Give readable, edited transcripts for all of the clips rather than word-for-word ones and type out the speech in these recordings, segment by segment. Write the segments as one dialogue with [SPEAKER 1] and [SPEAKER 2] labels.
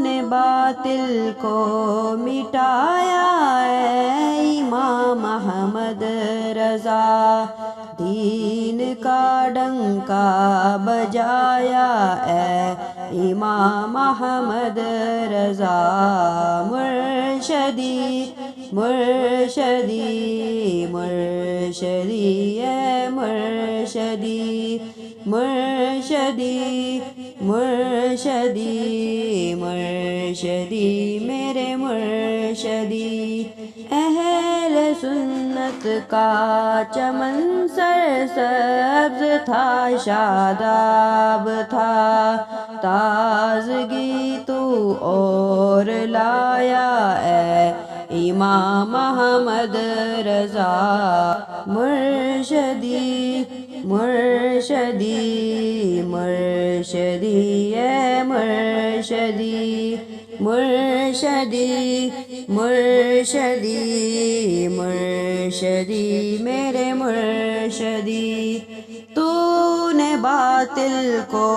[SPEAKER 1] نے باطل کو مٹایا اے امام احمد رضا، دین کا ڈنکا بجایا اے امام احمد رضا، مرشدی مرشدی مرشدی اے مرشدی مرشدی مرشدی مرشدی میرے مرشدی، اہل سنت کا چمن سرسبز تھا، شاداب تھا، تازگی تو اور لایا اے امام احمد رضا، مرشدی مرشدی مرشدی اے مرشدی مرشدی مرشدی مرشدی میرے مرشدی، تو نے باطل کو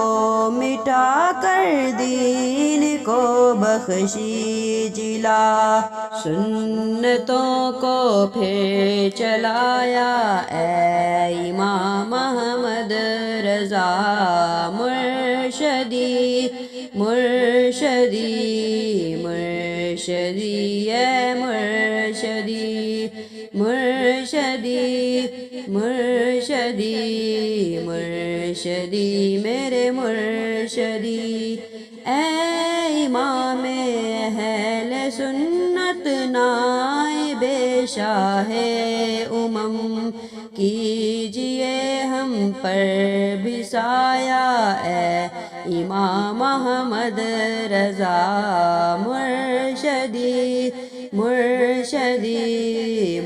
[SPEAKER 1] مٹا کر دین کو بخشی جلا، سنتوں کو پھر چلایا اے امام احمد رضا، مرشدی مرشدی مرشدی اے مرشدی مرشدی مرشدی مرشدی میرے مرشدی، اے امام اہل سنت نائب شاہ امم، کیجئے ہم پر بھی سایہ اے امام احمد رضا، مرشدی مرشدی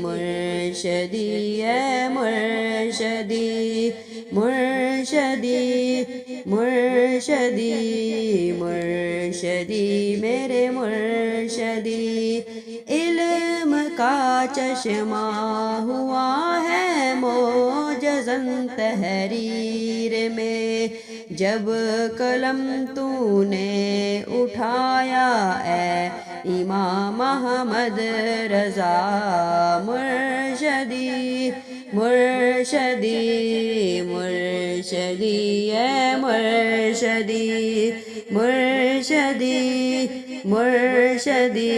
[SPEAKER 1] مرشدی اے مرشدی مرشدی مرشدی مرشدی میرے مرشدی، علم کا چشمہ ہوا ہے معجزاً تحریر میں، جب قلم تو نے اٹھایا اے امام احمد رضا، مرشدی مرشدی مرشدی اے مرشدی مرشدی مرشدی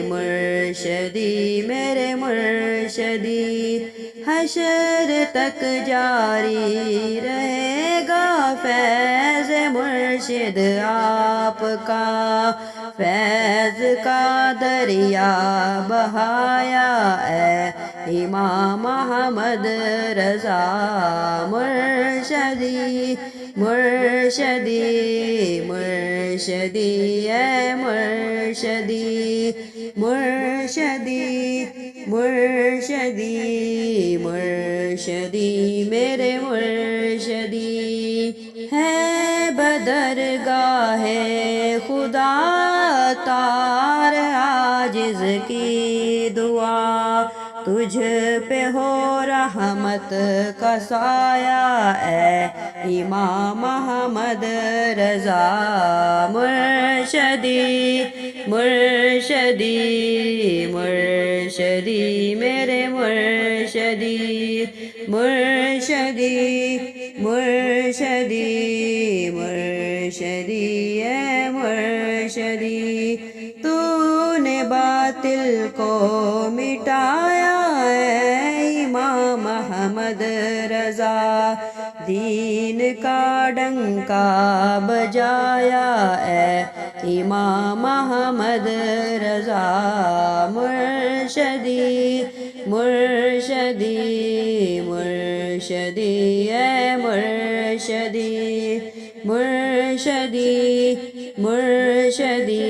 [SPEAKER 1] مرشدی میرے مرشدی، حشر تک جاری رہے گا فیض مرشد آپ کا، فیض کا دریا بہایا اے امام احمد رضا، مرشدی مرشدی مرشدی اے مرشدی مرشدی مرشدی مرشدی میرے مرشدی، ہے بدرگاہ خدا تار عاجز کی دعا، تجھ پہ ہو رحمت کا سایہ اے امام احمد رضا، مرشدی مرشدی مرشدی میرے مرشدی مرشدی مرشدی مرشدی اے مرشدی، تو نے باطل کو مٹایا اے امام احمد رضا، دین کا ڈنکا بجایا اے امام احمد رضا، مرشدی مرشدی مرشدی اے مرشدی مرشدی مرشدی